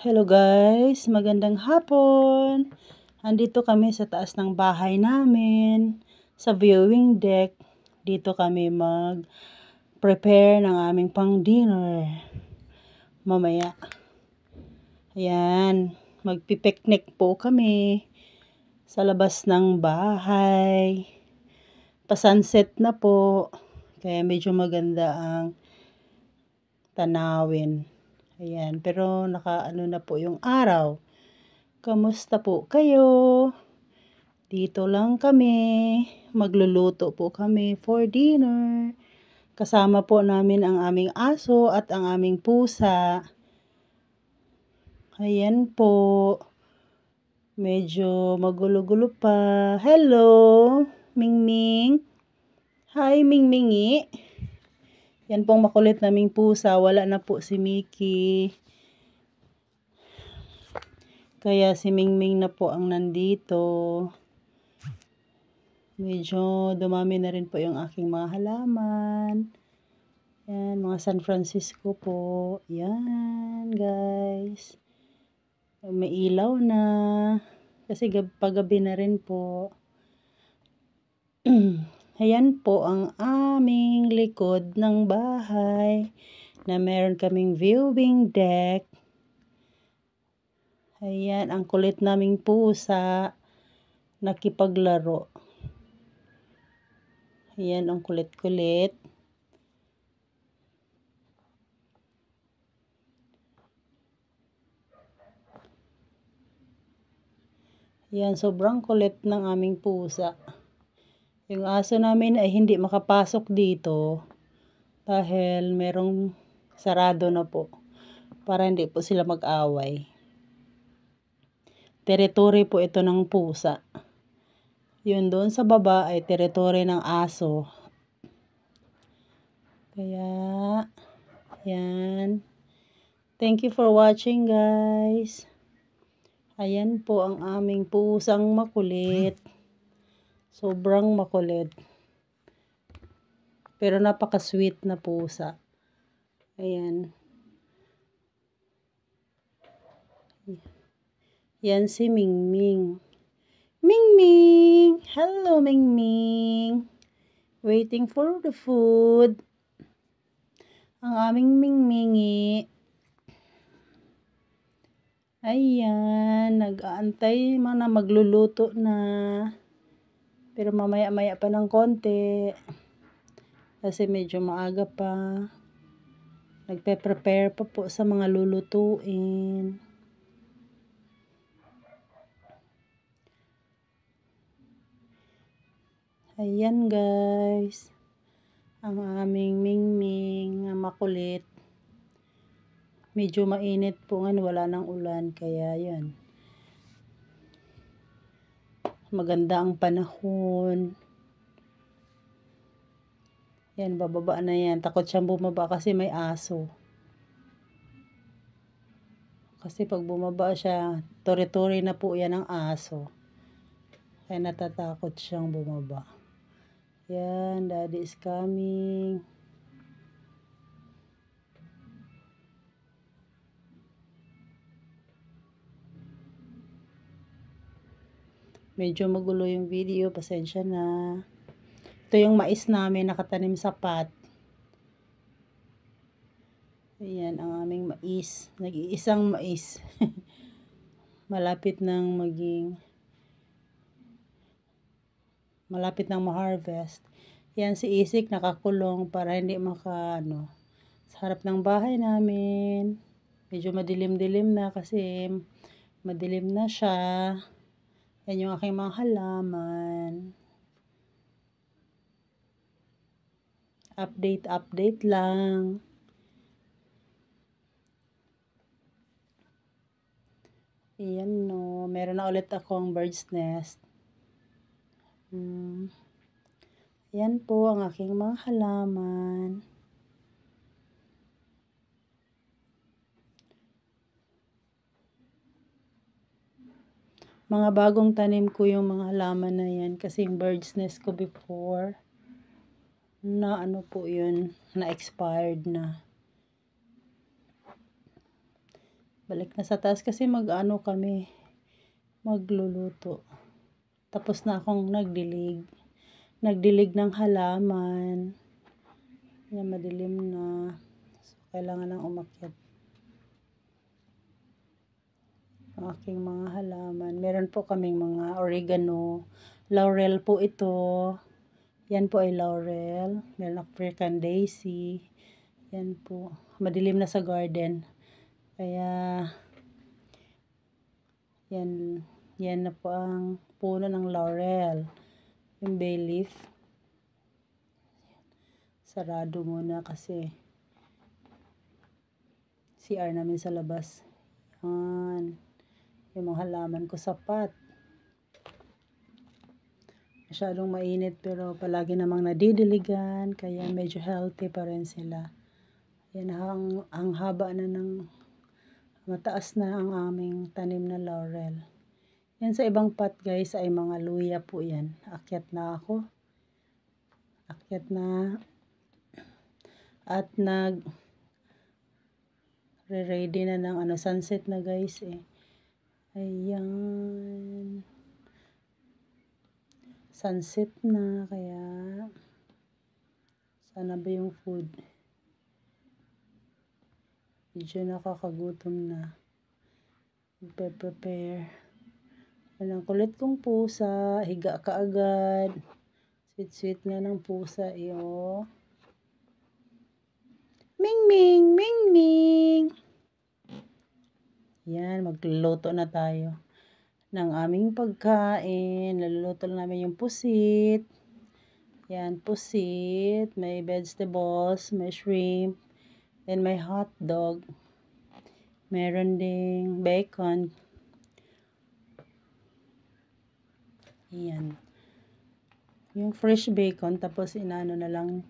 Hello guys, magandang hapon. Andito kami sa taas ng bahay namin, sa viewing deck. Dito kami mag-prepare ng aming pang-dinner. Mamaya. Ayan, magpipiknik po kami sa labas ng bahay. Pa-sunset na po, kaya medyo maganda ang tanawin. Ayan, pero nakaano na po yung araw. Kamusta po kayo? Dito lang kami. Magluluto po kami for dinner. Kasama po namin ang aming aso at ang aming pusa. Ayan po. Medyo magulo-gulo pa. Hello, Mingming. Hi, Mingmingi. Yan pong makulit naming pusa. Wala na po si Mickey. Kaya si Mingming na po ang nandito. Medyo dumami na rin po yung aking mga halaman. Yan, mga San Francisco po. Yan, guys. May ilaw na. Kasi paggabi na rin po. Ayan po ang aming likod ng bahay na meron kaming viewing deck. Ayan, ang kulit naming pusa nakipaglaro. Ayan, ang kulit-kulit. Ayan, sobrang kulit ng aming pusa. Yung aso namin ay hindi makapasok dito dahil merong sarado na po para hindi po sila mag-away. Teritoryo po ito ng pusa. Yun doon sa baba ay teritoryo ng aso. Kaya, yan. Thank you for watching, guys. Ayan po ang aming pusang makulit. Sobrang makulit. Pero napaka-sweet na pusa. Ayan. Yan si Mingming. Mingming! Hello, Mingming! Waiting for the food. Ang aming Mingmingi. Ayan, nag-aantay na magluluto na. Pero mamaya-maya pa ng konti. Kasi medyo maaga pa. Nagpe-prepare pa po sa mga lulutuin. Ayan guys. Ang aming Mingming na makulit. Medyo mainit po ngayon, wala nang ulan. Kaya yan. Maganda ang panahon. Yan, bababa na yan. Takot siyang bumaba kasi may aso. Kasi pag bumaba siya, tori-tori na po yan ng aso. Kaya natatakot siyang bumaba. Yan, daddy is coming. Medyo magulo yung video, pasensya na. Ito yung mais namin nakatanim sa pot. Ayan ang aming mais. Nag-iisang mais. Malapit nang ma-harvest. Yan si Isik nakakulong para hindi sa harap ng bahay namin. Medyo madilim-dilim na kasi madilim na siya. Yan yung aking mga halaman. Update lang. Ayan no. Meron na ulit akong bird's nest. Ayan po ang aking mga halaman. Mga bagong tanim ko yung mga halaman na yan kasi yung bird's nest ko before na po yun, na expired na. Balik na sa taas kasi mag-ano kami, magluluto. Tapos na akong nagdilig. Nagdilig ng halaman. Yan, madilim na. So, kailangan nang umakyat ang aking mga halaman. Meron po kaming mga oregano. Laurel po ito. Yan po ay laurel. Meron African daisy. Yan po. Madilim na sa garden. Kaya, yan na po ang puno ng laurel. Yung bay leaf. Sarado muna kasi CR namin sa labas. Yan. Yung mga halaman ko sapat. Masyadong mainit pero palagi namang nadidiligan. Kaya medyo healthy pa rin sila. Yan ang haba na ng mataas na ang aming tanim na laurel. Yan sa ibang pot guys ay mga luya po yan. Akyat na ako. Akyat na. At ready na ng sunset na guys eh. Ayan. Sunset na kaya sana ba yung food? Medyo nakakagutom na. Prepare. Yan ang kulit kong pusa. Higa ka agad. Sweet nga ng pusa iyo. Ming Ming! Ming Ming! Yan, magluluto na tayo ng aming pagkain. Naluluto namin yung pusit. Yan, pusit. May vegetables, may shrimp, and may hot dog. Meron ding bacon. Yan. Yung fresh bacon, tapos inaano na lang,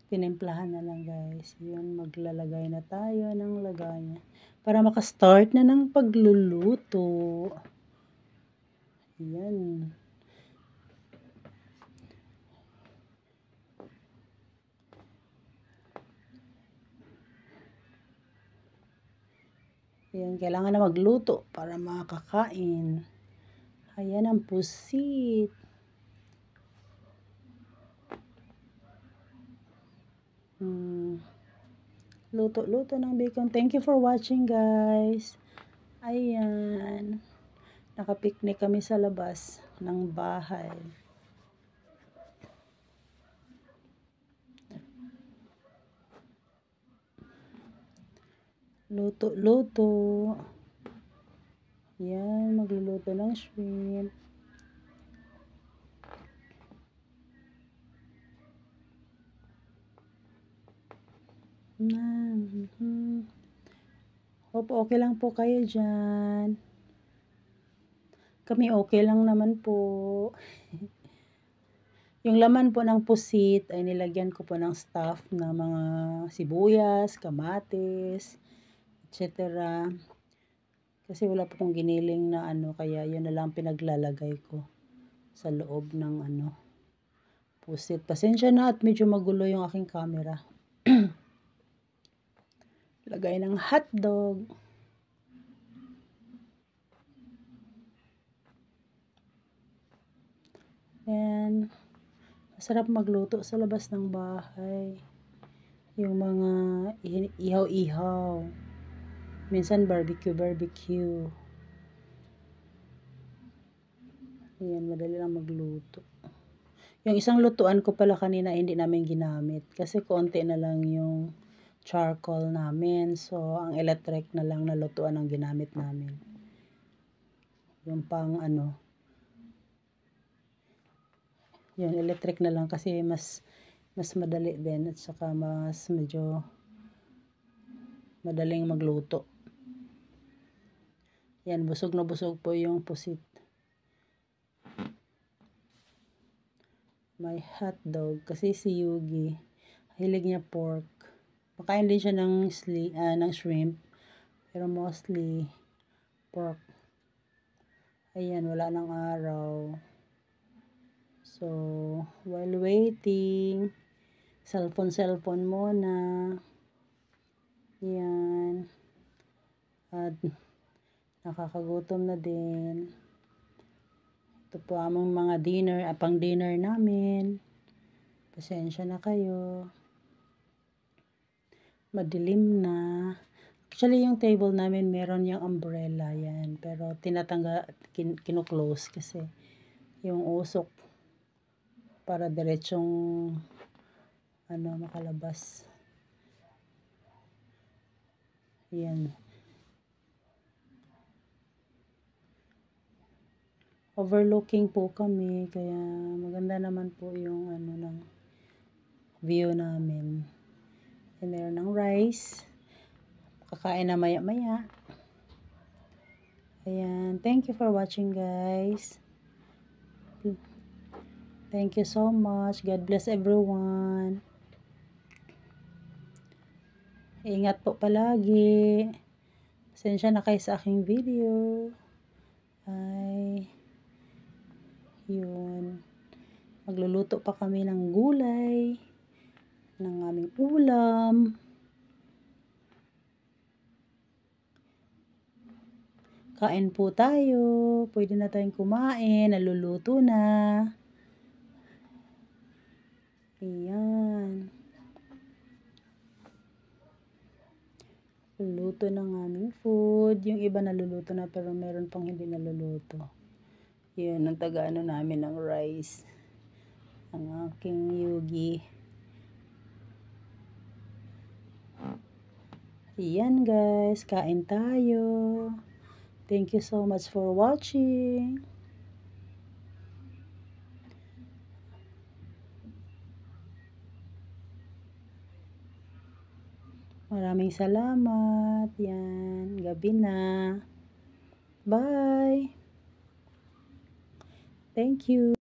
tinimplahan na lang guys. Yun, maglalagay na tayo ng lagayan. Para makastart na ng pagluluto. Yan. Yan, kailangan na magluto para makakain. Ayan ang pusit. Luto-luto ng bacon. Thank you for watching guys. Ayan. Nakapiknik kami sa labas ng bahay. Luto-luto. Yan, magluluto ng shrimp. Hope okay lang po kayo dyan. Kami okay lang naman po. Yung laman po ng pusit ay nilagyan ko po ng stuff na mga sibuyas, kamatis, etc. Kasi wala po kong giniling na kaya yun na lang pinaglalagay ko sa loob ng pusit. Pasensya na at medyo magulo yung aking camera. Lagay ng hotdog. And masarap magluto sa labas ng bahay. Yung mga ihaw-ihaw. Minsan barbecue. Ayan, madali lang magluto. Yung isang lutuan ko pala kanina hindi namin ginamit. Kasi konti na lang yung charcoal namin. So, ang electric na lang na lutuan ang ginamit namin. Yung pang yung electric na lang kasi mas madali din at saka mas medyo madaling magluto. Yan, busog na busog po yung pusit. May hotdog kasi si Yugi hilig niya pork. Makain din siya ng shrimp pero mostly pork. Ayan, wala nang araw. So, while waiting, cellphone muna. Yan. At nakakagutom na din. Ito po among mga dinner, pang dinner namin. Pasensya na kayo. Madilim na. Actually, yung table namin meron yung umbrella yan. Pero kinu-close kasi yung usok para diretsong makalabas. Yan. Overlooking po kami, kaya maganda naman po yung ng view namin. And meron ng rice. Kakain na maya-maya. Ayan. Thank you for watching, guys. Thank you so much. God bless everyone. Ingat po palagi. Pasensya na kayo sa aking video. Ay, yun. Magluluto pa kami ng gulay, ng aming ulam. Kain po tayo. Pwede na tayong kumain. Naluluto na. Ayan. Luto ng aming food. Yung iba naluluto na pero meron pang hindi naluluto. Yun, ang taga-ano namin ng rice. Ang aking yugi. Ayan guys, kain tayo. Thank you so much for watching. Maraming salamat. Yan, gabi na. Bye. Thank you.